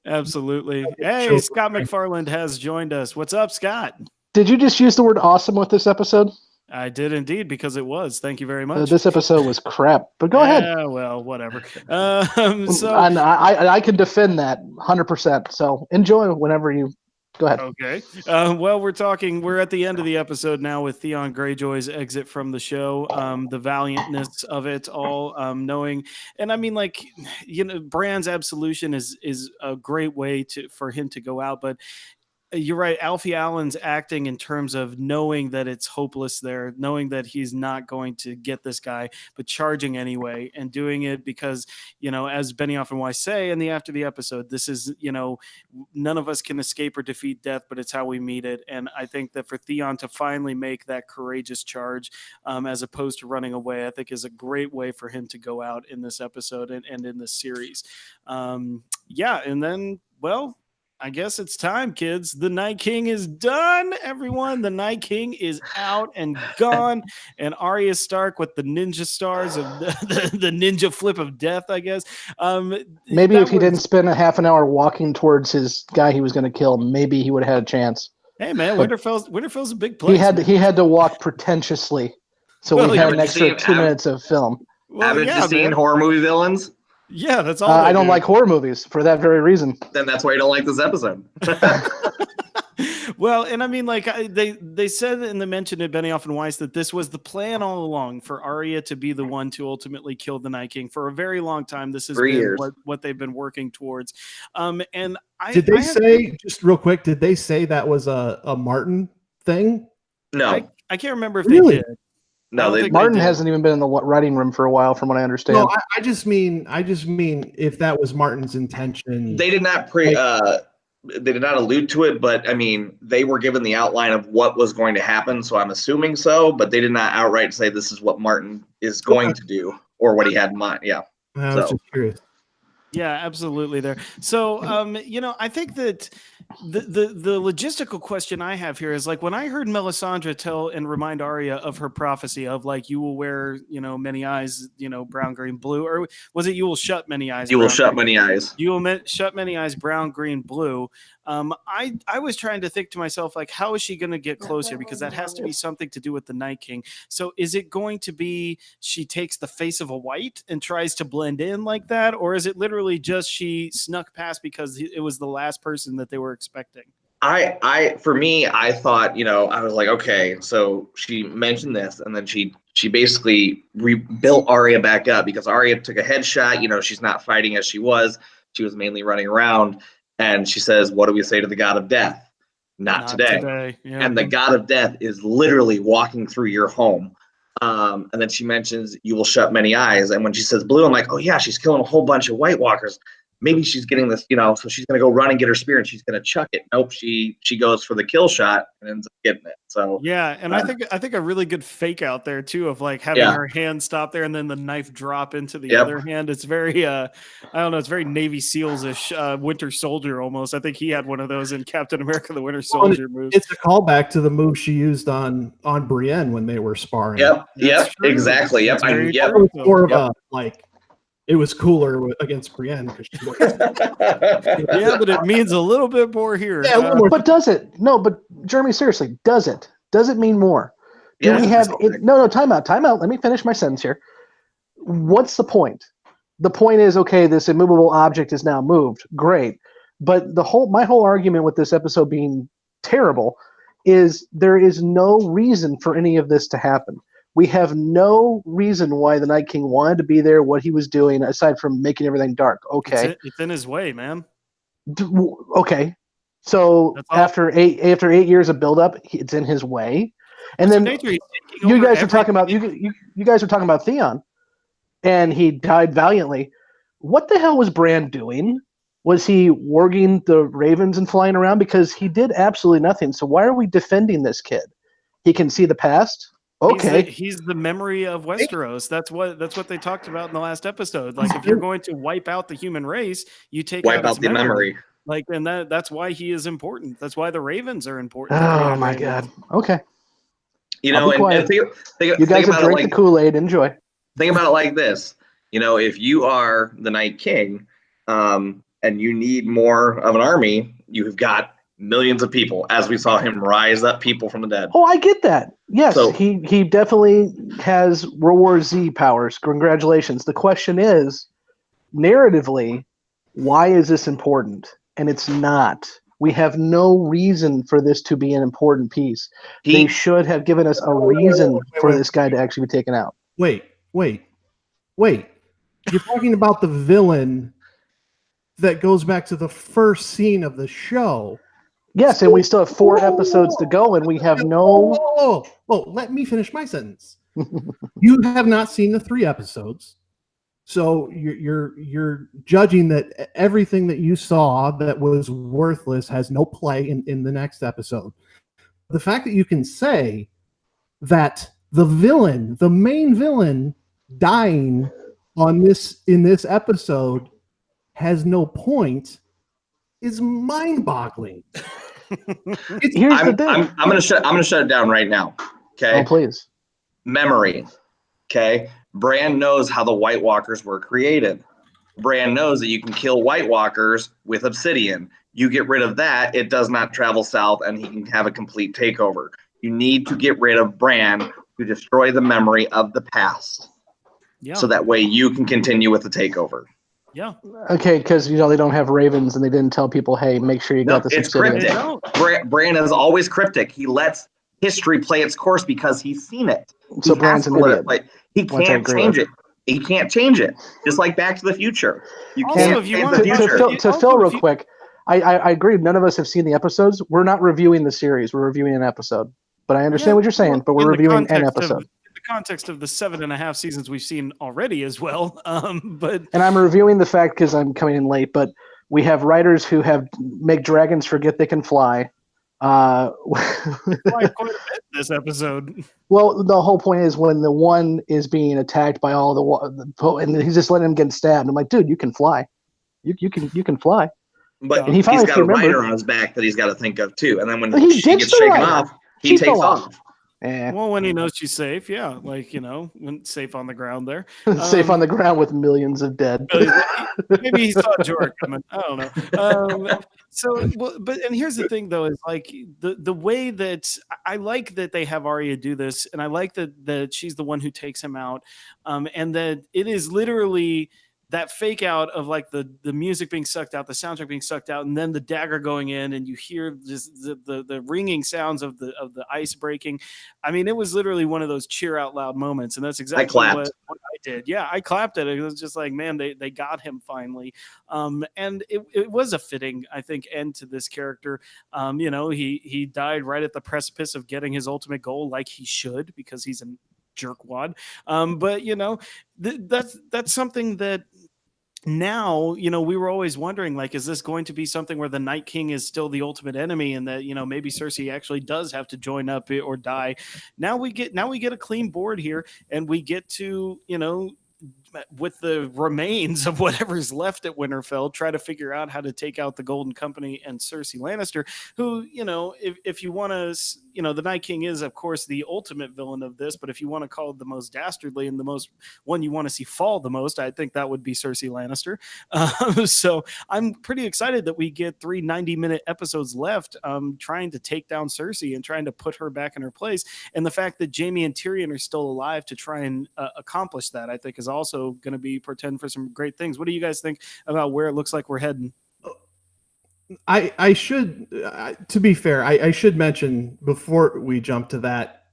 S1: Absolutely. Hey, Scott McFarland has joined us. What's up, Scott?
S4: Did you just use the word awesome with this episode?
S1: I did indeed, because it was. Thank you very much.
S4: This episode was crap, but go ahead.
S1: Yeah, well, whatever.
S4: So I can defend that 100%. So enjoy whenever you go ahead.
S1: Okay. Well, we're at the end of the episode now with Theon Greyjoy's exit from the show, the valiantness of it all, knowing, and I mean, like, Bran's absolution is a great way for him to go out, but you're right. Alfie Allen's acting in terms of knowing that it's hopeless there, knowing that he's not going to get this guy, but charging anyway and doing it because, as Benioff and Weiss say after the episode, this is, none of us can escape or defeat death, but it's how we meet it. And I think that for Theon to finally make that courageous charge, as opposed to running away, I think is a great way for him to go out in this episode and in this series. And then, well, I guess it's time, kids. The Night King is done, everyone. The Night King is out and gone. And Arya Stark with the ninja stars of the ninja flip of death, I guess.
S4: Maybe if he didn't spend a half an hour walking towards his guy he was going to kill, maybe he would have had a chance.
S1: Hey, man, Winterfell's a big place.
S4: He had to walk pretentiously, so we had an extra 2 minutes of film.
S3: Haven't you seen horror movie villains?
S1: Yeah, that's all.
S4: I don't like horror movies for that very reason.
S3: Then that's why you don't like this episode.
S1: Well, and I mean, like they said and they mentioned it, Benioff and Weiss, that this was the plan all along for Arya to be the one to ultimately kill the Night King for a very long time. This has been what they've been working towards. And
S2: did they say just real quick? Did they say that was a Martin thing?
S3: No,
S1: I can't remember if they did.
S3: No,
S4: Martin hasn't even been in the writing room for a while, from what I understand.
S2: No, I just mean if that was Martin's intention.
S3: They did not they did not allude to it, but I mean, they were given the outline of what was going to happen, so I'm assuming so. But they did not outright say this is what Martin is going to do or what he had in mind. Yeah,
S2: I was just curious.
S1: Yeah, absolutely there. So, I think that the logistical question I have here is like when I heard Melisandre tell and remind Arya of her prophecy of like you will wear, many eyes, brown, green, blue, or was it you will shut many eyes?
S3: You will
S1: brown,
S3: shut
S1: green,
S3: many eyes.
S1: You will shut many eyes, brown, green, blue. I was trying to think to myself, like, how is she going to get close here? Because that has to be something to do with the Night King. So is it going to be she takes the face of a white and tries to blend in like that? Or is it literally just she snuck past because it was the last person that they were expecting?
S3: For me, I thought, I was like, okay, so she mentioned this, and then she basically rebuilt Arya back up because Arya took a headshot. She's not fighting as she was. She was mainly running around, and she says, "What do we say to the God of Death? Not today."
S1: Yeah.
S3: And the God of Death is literally walking through your home. And then she mentions, "You will shut many eyes." And when she says blue, I'm like, oh yeah, she's killing a whole bunch of White Walkers. Maybe she's getting this, so she's going to go run and get her spear and she's going to chuck it. Nope, she goes for the kill shot and ends up getting it. So
S1: yeah, and I think a really good fake out there too of like having her hand stop there and then the knife drop into the other hand. It's very I don't know, it's very Navy SEALs-ish, Winter Soldier almost. I think he had one of those in Captain America: The Winter Soldier moves.
S2: It's a callback to the move she used on Brienne when they were sparring.
S3: Yep, exactly. Yep,
S2: it was more of a like. It was cooler against Brienne because she was.
S1: Yeah, but it means a little bit more here.
S2: Yeah, a little more.
S4: But does it? No, but Jeremy, seriously, does it? Does it mean more? Do we have it? No, time out. Let me finish my sentence here. What's the point? The point is, okay, this immovable object is now moved. Great. But my whole argument with this episode being terrible is there is no reason for any of this to happen. We have no reason why the Night King wanted to be there, what he was doing, aside from making everything dark. Okay.
S1: It's in his way, man.
S4: Okay. So after 8 years of buildup, it's in his way. And then you guys are talking about you guys are talking about Theon, and he died valiantly. What the hell was Bran doing? Was he warging the ravens and flying around? Because he did absolutely nothing. So why are we defending this kid? He can see the past. Okay,
S1: he's the memory of Westeros. That's what they talked about in the last episode. Like, if you're going to wipe out the human race, you wipe out the memory. Like, and that's why he is important. That's why the ravens are important.
S4: Oh my God. Okay.
S3: And
S4: you guys have drank the Kool-Aid. Enjoy.
S3: Think about it like this. If you are the Night King, and you need more of an army, you've got millions of people, as we saw him rise up people from the dead.
S4: Oh, I get that. Yes, so, he definitely has World War Z powers. Congratulations. The question is, narratively, why is this important? And it's not. We have no reason for this to be an important piece. They should have given us a reason for this guy to actually be taken out.
S2: Wait. You're talking about the villain that goes back to the first scene of the show.
S4: Yes, and we still have 4 episodes to go, and we have no...
S2: Oh, let me finish my sentence. You have not seen the 3 episodes, so you're judging that everything that you saw that was worthless has no play in the next episode. The fact that you can say that the main villain, dying in this episode has no point is mind-boggling.
S3: I'm gonna shut it down right now. Okay.
S4: Oh, please.
S3: Memory. Okay. Bran knows how the White Walkers were created. Bran knows that you can kill White Walkers with obsidian. You get rid of that, it does not travel south, and he can have a complete takeover. You need to get rid of Bran to destroy the memory of the past. Yeah. So that way you can continue with the takeover.
S1: Yeah.
S4: Okay, because they don't have ravens, and they didn't tell people, hey, make sure you got this.
S3: It's cryptic. Bran is always cryptic. He lets history play its course because he's seen it.
S4: So Bran's an idiot.
S3: He can't change it. He can't change it. Just like Back to the Future. You can't change the future.
S4: To Phil real quick, I agree. None of us have seen the episodes. We're not reviewing the series. We're reviewing an episode. But I understand what you're saying. But we're reviewing an episode.
S1: Context of the 7.5 seasons we've seen already as well. And
S4: I'm reviewing the fact because I'm coming in late, but we have writers who make dragons forget they can fly.
S1: Quite a bit this episode.
S4: Well, the whole point is when the one is being attacked by all and he's just letting him get stabbed. I'm like, dude, you can fly. You can fly.
S3: But
S4: And he's
S3: got a
S4: remembered.
S3: rider on his back that he's got to think of too. And then when
S4: He
S3: she gets shaken off, he takes off.
S1: Well, when he knows she's safe, yeah, like, you know, when safe on the ground there,
S4: safe on the ground with millions of dead.
S1: Maybe he saw Jorah coming. I don't know. And here's the thing, though, is like the way that I like that they have Arya do this, and I like that she's the one who takes him out, and that it is literally that fake out of like the music being sucked out, the soundtrack being sucked out, and then the dagger going in, and you hear just the ringing sounds of the ice breaking. I mean, it was literally one of those cheer out loud moments, and that's exactly what I did. Yeah, I clapped it. It was just like, man, they got him finally, and it was a fitting, I think, end to this character. You know, he died right at the precipice of getting his ultimate goal, like he should, because he's a jerkwad. But you know, that's something that now, you know, we were always wondering, like, is this going to be something where the Night King is still the ultimate enemy, and that, you know, maybe Cersei actually does have to join up or die. Now we get a clean board here, and we get to, you know, with the remains of whatever's left at Winterfell, try to figure out how to take out the Golden Company and Cersei Lannister, who, you know, if you want to, you know, the Night King is, of course, the ultimate villain of this, but if you want to call it the most dastardly and the most one you want to see fall the most, I think that would be Cersei Lannister. So I'm pretty excited that we get 3 90-minute episodes left, trying to take down Cersei and trying to put her back in her place. And the fact that Jaime and Tyrion are still alive to try and accomplish that, I think, is also going to be portend for some great things. What do you guys think about where it looks like we're heading?
S2: I should, to be fair, I should mention before we jump to that,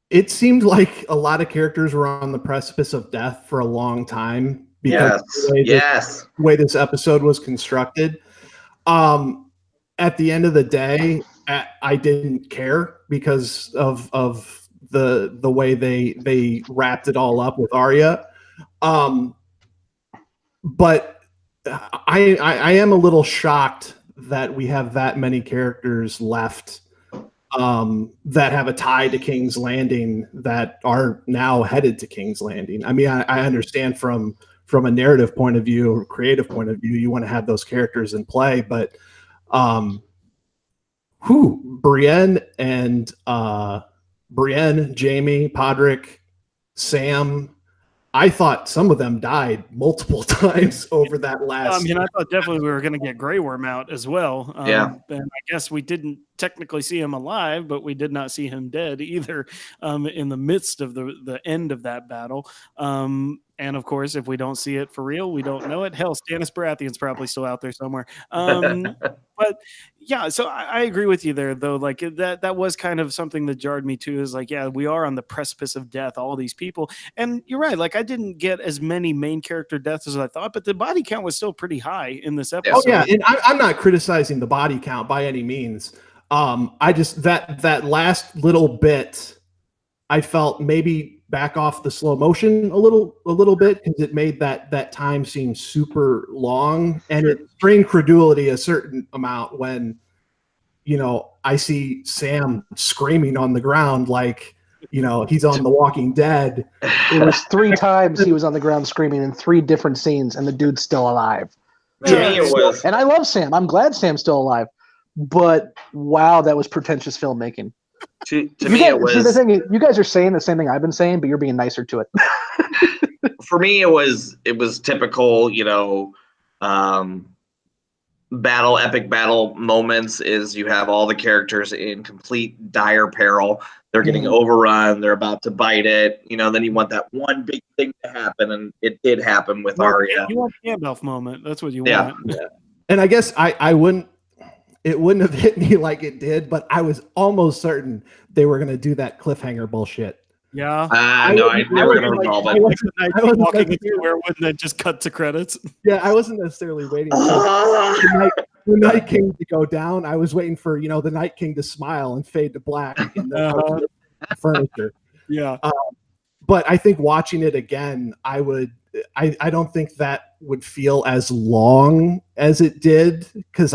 S2: it seemed like a lot of characters were on the precipice of death for a long time because the way this episode was constructed. At the end of the day, I didn't care because of the way they wrapped it all up with Arya. But I am a little shocked that we have that many characters left that have a tie to King's Landing that are now headed to King's Landing. I mean, I understand from a narrative point of view or creative point of view, you want to have those characters in play, but Brienne, Jaime, Podrick, Sam, I thought some of them died multiple times over that last.
S1: I mean, I thought definitely we were going to get Grey Worm out as well. And I guess we didn't technically see him alive, but we did not see him dead either, in the midst of the end of that battle. And of course, if we don't see it for real, we don't know it. Hell, Stannis Baratheon's probably still out there somewhere. But yeah, so I agree with you there, though. Like that was kind of something that jarred me too. Is like, yeah, we are on the precipice of death, all these people, and you're right. Like I didn't get as many main character deaths as I thought, but the body count was still pretty high in this episode.
S2: Oh yeah, and I'm not criticizing the body count by any means. I just that last little bit, I felt maybe back off the slow motion a little bit because it made that time seem super long, and it strained credulity a certain amount when, you know, I see Sam screaming on the ground like, you know, he's on The Walking Dead.
S4: It was 3 times he was on the ground screaming in 3 different scenes, and the dude's still alive.
S3: To me, it was.
S4: And I love Sam. I'm glad Sam's still alive. But wow, that was pretentious filmmaking.
S3: To me, it was.
S4: See, the thing is, you guys are saying the same thing I've been saying, but you're being nicer to it.
S3: For me, it was typical, you know, epic battle moments. Is you have all the characters in complete dire peril. They're getting overrun. They're about to bite it. You know, then you want that one big thing to happen, and it did happen with Arya.
S1: You want the Gandalf moment. That's what you want.
S2: Yeah. And I guess I wouldn't. It wouldn't have hit me like it did, but I was almost certain they were going to do that cliffhanger bullshit.
S1: Yeah.
S3: No, they were going to resolve it.
S1: I was walking into where wouldn't it just cut to credits?
S2: Yeah, I wasn't necessarily waiting for the Night King to go down. I was waiting for, you know, the Night King to smile and fade to black in the furniture.
S1: Yeah.
S2: But I think watching it again, I don't think that would feel as long as it did because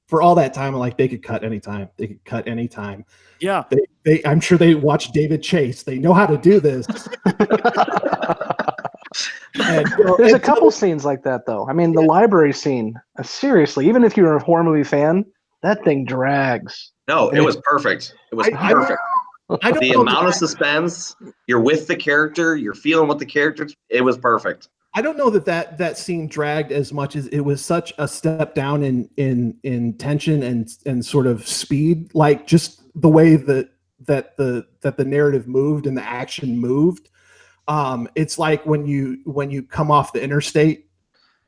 S2: for all that time, I'm like, they could cut anytime. They could cut anytime.
S1: Yeah.
S2: I'm sure they watch David Chase. They know how to do this. And,
S4: There's a couple scenes like that, though. I mean, the library scene, seriously, even if you're a horror movie fan, that thing drags.
S3: No, it was perfect. It was perfect. The amount of suspense, you're with the character, you're feeling what the character, it was perfect.
S2: I don't know that scene dragged as much as it was such a step down in tension and sort of speed, like just the way that the narrative moved and the action moved. It's like when you come off the interstate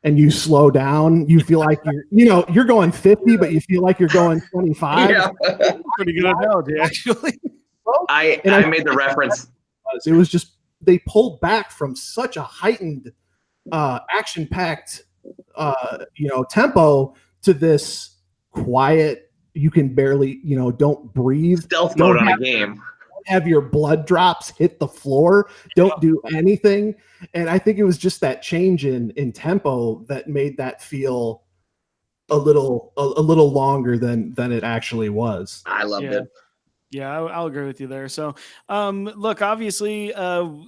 S2: and you slow down, you feel like you're going 50, but you feel like you're going 25.
S3: Yeah.
S1: Pretty good analogy, actually.
S3: I made the reference.
S2: It was just they pulled back from such a heightened action-packed tempo to this quiet, you can barely don't breathe,
S3: Stealth mode on a game.
S2: Have your blood drops hit the floor, don't do anything. And I think it was just that change in tempo that made that feel a little longer than it actually was.
S3: I loved it.
S1: Yeah, I'll agree with you there. So, look, obviously,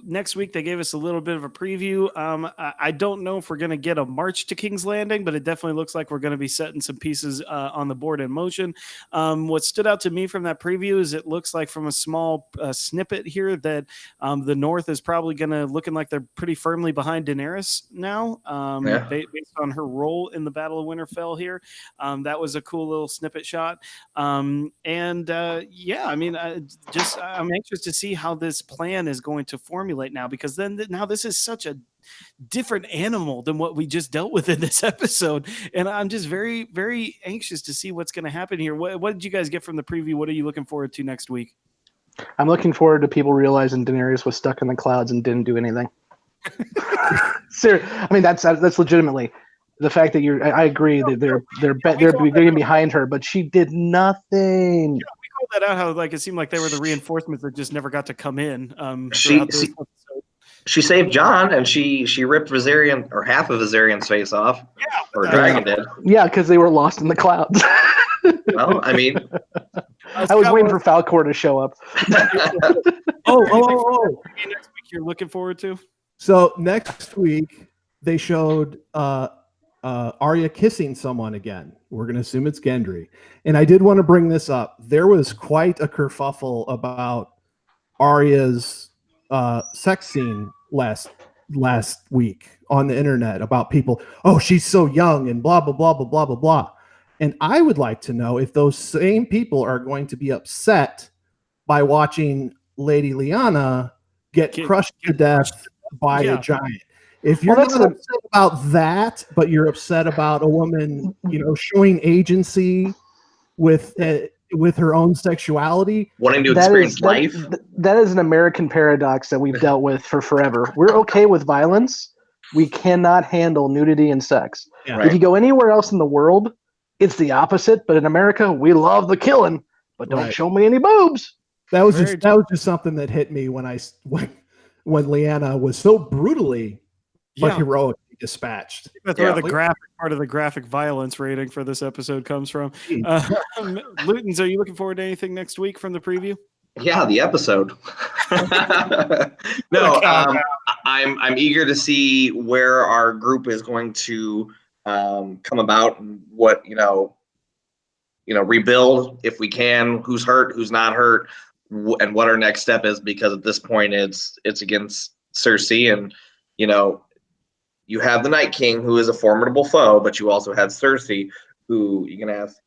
S1: next week they gave us a little bit of a preview. I don't know if we're going to get a march to King's Landing, but it definitely looks like we're going to be setting some pieces on the board in motion. What stood out to me from that preview is it looks like from a small snippet here that the North is probably going to looking like they're pretty firmly behind Daenerys now, based on her role in the Battle of Winterfell here. That was a cool little snippet shot. I mean, I'm anxious to see how this plan is going to formulate now, because now this is such a different animal than what we just dealt with in this episode. And I'm just very, very anxious to see what's going to happen here. What did you guys get from the preview? What are you looking forward to next week?
S4: I'm looking forward to people realizing Daenerys was stuck in the clouds and didn't do anything. I mean, that's legitimately the fact that I agree that they're getting behind her, but she did nothing.
S1: Yeah, we called that out. How it seemed like they were the reinforcements that just never got to come in.
S3: She saved Jon, and she ripped Viserion or half of Viserion's face off. Yeah, or Dragon did.
S4: Yeah, because they were lost in the clouds.
S3: Well, I mean,
S4: I was waiting for Falcor to show up.
S2: Oh!
S1: Next week you're looking forward to?
S2: So next week they showed Arya kissing someone again. We're going to assume it's Gendry. And I did want to bring this up. There was quite a kerfuffle about Arya's sex scene last week on the internet about people, she's so young and blah, blah, blah, blah, blah, blah, blah. And I would like to know if those same people are going to be upset by watching Lady Lyanna get crushed to death by a giant. If you're not upset about that, but you're upset about a woman, showing agency with her own sexuality,
S3: wanting to experience life,
S4: that is an American paradox that we've dealt with for forever. We're okay with violence. We cannot handle nudity and sex. Yeah. If you go anywhere else in the world, it's the opposite. But in America, we love the killing, but don't show me any boobs.
S2: That was just something that hit me when Lyanna was so brutally but heroically dispatched.
S1: That's where the graphic part of the graphic violence rating for this episode comes from. Lutens, are you looking forward to anything next week from the preview?
S3: Yeah, the episode. No, I'm eager to see where our group is going to come about and what rebuild if we can. Who's hurt, who's not hurt, and what our next step is. Because at this point, it's against Cersei, and you have the Night King, who is a formidable foe, but you also had Cersei, who you can ask,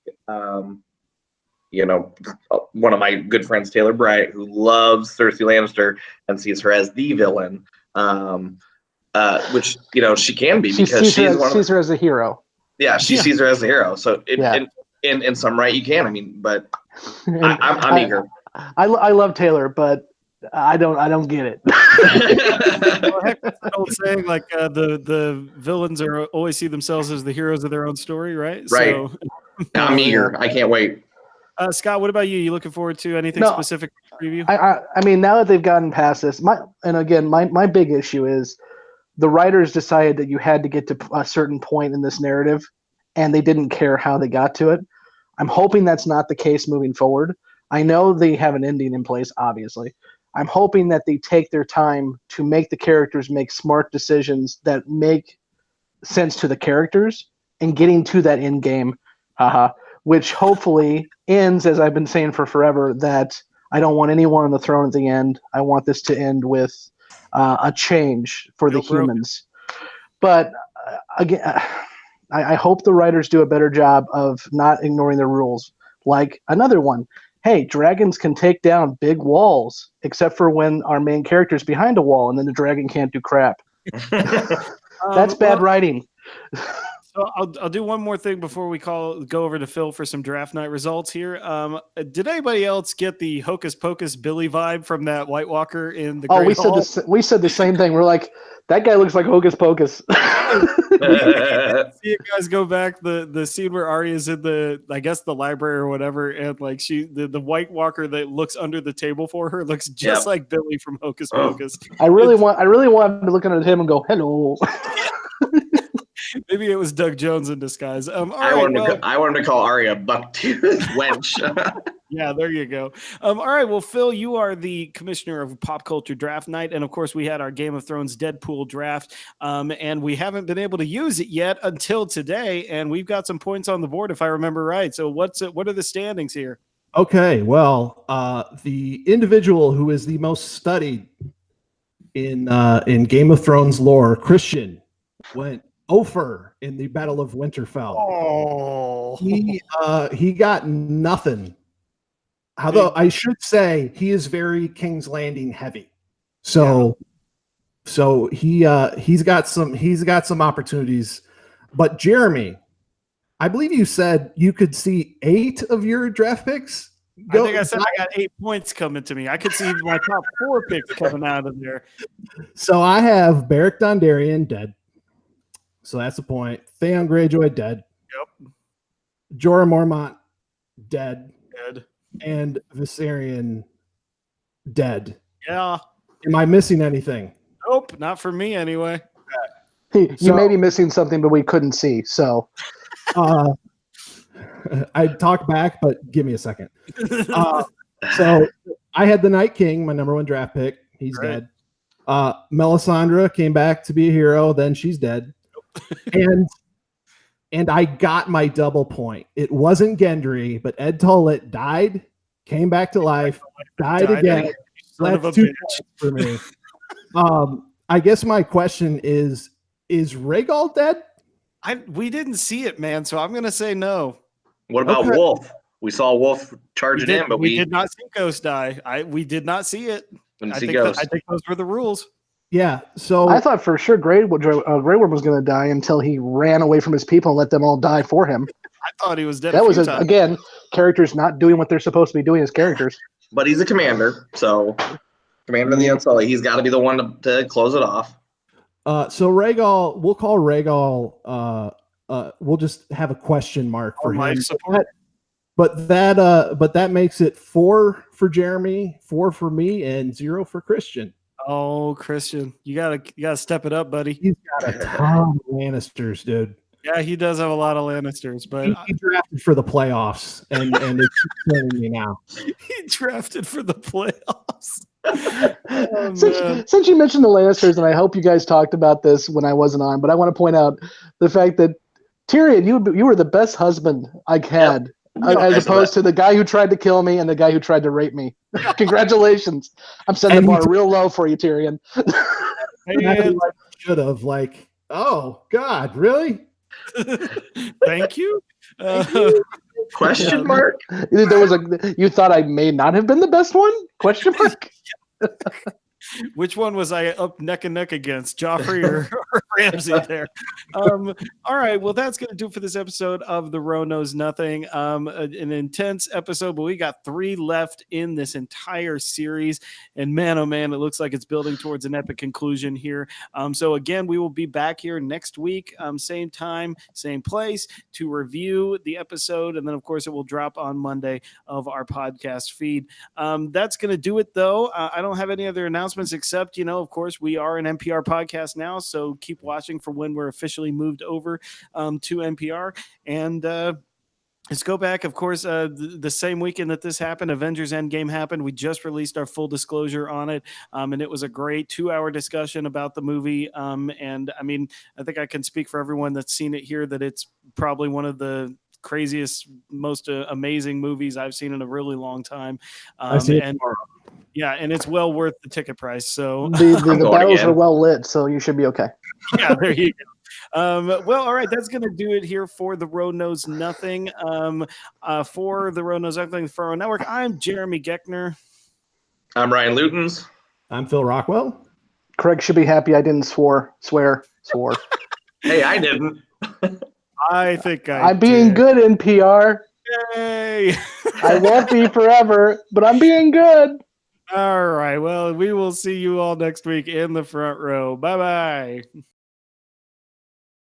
S3: one of my good friends, Taylor Bright, who loves Cersei Lannister and sees her as the villain, which she can be because she sees
S4: her as a hero.
S3: Yeah, she sees her as a hero. So in some right, you can. I mean, but I'm eager.
S4: I love Taylor, but I don't get it.
S1: Well, heck, that's an old saying, like the villains always see themselves as the heroes of their own story, right?
S3: Right. So, I'm eager. I can't wait.
S1: Scott, what about you? You looking forward to anything specific preview?
S4: I mean, now that they've gotten past this, my big issue is the writers decided that you had to get to a certain point in this narrative, and they didn't care how they got to it. I'm hoping that's not the case moving forward. I know they have an ending in place, obviously. I'm hoping that they take their time to make the characters make smart decisions that make sense to the characters and getting to that end game, which hopefully ends, as I've been saying for forever, that I don't want anyone on the throne at the end. I want this to end with a change for the humans. But again, I hope the writers do a better job of not ignoring the rules. Like another one. Hey, dragons can take down big walls, except for when our main character is behind a wall, and then the dragon can't do crap. That's bad writing.
S1: So I'll do one more thing before we go over to Phil for some draft night results here. Did anybody else get the Hocus Pocus Billy vibe from that White Walker in the Great Hall?
S4: We said the same thing. We're like, that guy looks like Hocus Pocus.
S1: See you guys go back the scene where Arya's in the library or whatever, and like the White Walker that looks under the table for her looks just like Billy from Hocus Pocus.
S4: I really want to look at him and go, hello.
S1: Maybe it was Doug Jones in disguise.
S3: I wanted to call Arya Bucktooth Wench.
S1: Yeah, there you go. All right, well, Phil, you are the commissioner of Pop Culture Draft Night, and of course, we had our Game of Thrones Deadpool draft, and we haven't been able to use it yet until today, and we've got some points on the board, if I remember right. So, what are the standings here?
S2: Okay, well, the individual who is the most studied in Game of Thrones lore, Christian, went Ofer in the Battle of Winterfell.
S1: Oh,
S2: he got nothing. Although I should say he is very King's Landing heavy, so he's got some opportunities. But Jeremy, I believe you said you could see 8 of your draft picks.
S1: I think I said I got 8 points coming to me. I could see my top 4 picks coming out of there.
S2: So I have Beric Dondarrion dead. So that's a point. Theon Greyjoy dead.
S1: Yep.
S2: Jorah Mormont dead.
S1: Dead.
S2: And Viserion dead.
S1: Yeah.
S2: Am I missing anything?
S1: Nope, not for me anyway.
S4: You may be missing something, but we couldn't see. So
S2: I talk back, but give me a second. So I had the Night King, my number 1 draft pick. He's dead. Melisandre came back to be a hero. Then she's dead. And I got my double point. It wasn't Gendry, but Ed Tollett died, came back to life, died again. That's 2 points for me. I guess my question is Rhaegal dead?
S1: We didn't see it, man, so I'm going to say no.
S3: What about Wolf? We saw Wolf charging in, but
S1: we did not see Ghost die. We did not see it.
S3: I think
S1: those were the rules.
S2: Yeah, so
S4: I thought for sure Grey Worm was going to die until he ran away from his people and let them all die for him.
S1: I thought he was dead.
S4: That was again characters not doing what they're supposed to be doing as characters.
S3: But he's a commander, so commander of the Unsullied. He's got to be the one to close it off.
S2: So Rhaegal, we'll call Rhaegal. We'll just have a question mark for him. But that makes it 4 for Jeremy, 4 for me, and 0 for Christian.
S1: Oh, Christian, you gotta step it up, buddy.
S2: He's got a ton of Lannisters, dude.
S1: Yeah, he does have a lot of Lannisters, but
S2: he drafted for the playoffs, and it's killing me now.
S1: He drafted for the playoffs.
S4: Since you mentioned the Lannisters, and I hope you guys talked about this when I wasn't on, but I want to point out the fact that Tyrion, you were the best husband I had. Yep. As opposed to the guy who tried to kill me and the guy who tried to rape me. Congratulations. I'm setting the bar real low for you, Tyrion.
S2: Should have oh God, really?
S1: Thank you.
S3: Question mark?
S4: You thought I may not have been the best one? Question mark?
S1: Which one was I up neck and neck against, Joffrey or Ramsay there? All right, well, that's going to do it for this episode of The Roe Knows Nothing. An intense episode, but we got 3 left in this entire series. And man, oh man, it looks like it's building towards an epic conclusion here. So again, we will be back here next week, same time, same place, to review the episode. And then, of course, it will drop on Monday of our podcast feed. That's going to do it, though. I don't have any other announcements except, of course, we are an NPR podcast now, so keep watching for when we're officially moved over to NPR. And Let's go back. Of course, the same weekend that this happened, Avengers Endgame happened. We just released our full disclosure on it, and it was a great 2-hour discussion about the movie. And I mean, I think I can speak for everyone that's seen it here that it's probably one of the craziest, most amazing movies I've seen in a really long time.
S2: I see it
S1: And
S2: tomorrow.
S1: yeah, and it's well worth the ticket price. So
S4: The
S3: going
S4: battles
S3: again.
S4: are well lit, so you should be okay.
S1: yeah, there you go. Well, all right, that's going to do it here for The Road Knows Nothing. For The Road Knows Nothing for our network, I'm Jeremy Geckner.
S3: I'm Ryan Lutens.
S2: I'm Phil Rockwell.
S4: Craig should be happy I didn't swore.
S3: Hey, I didn't.
S1: I think I'm
S4: being good, NPR.
S1: Yay!
S4: I won't be forever, but I'm being good.
S1: All right, well, we will see you all next week in the front row. Bye-bye.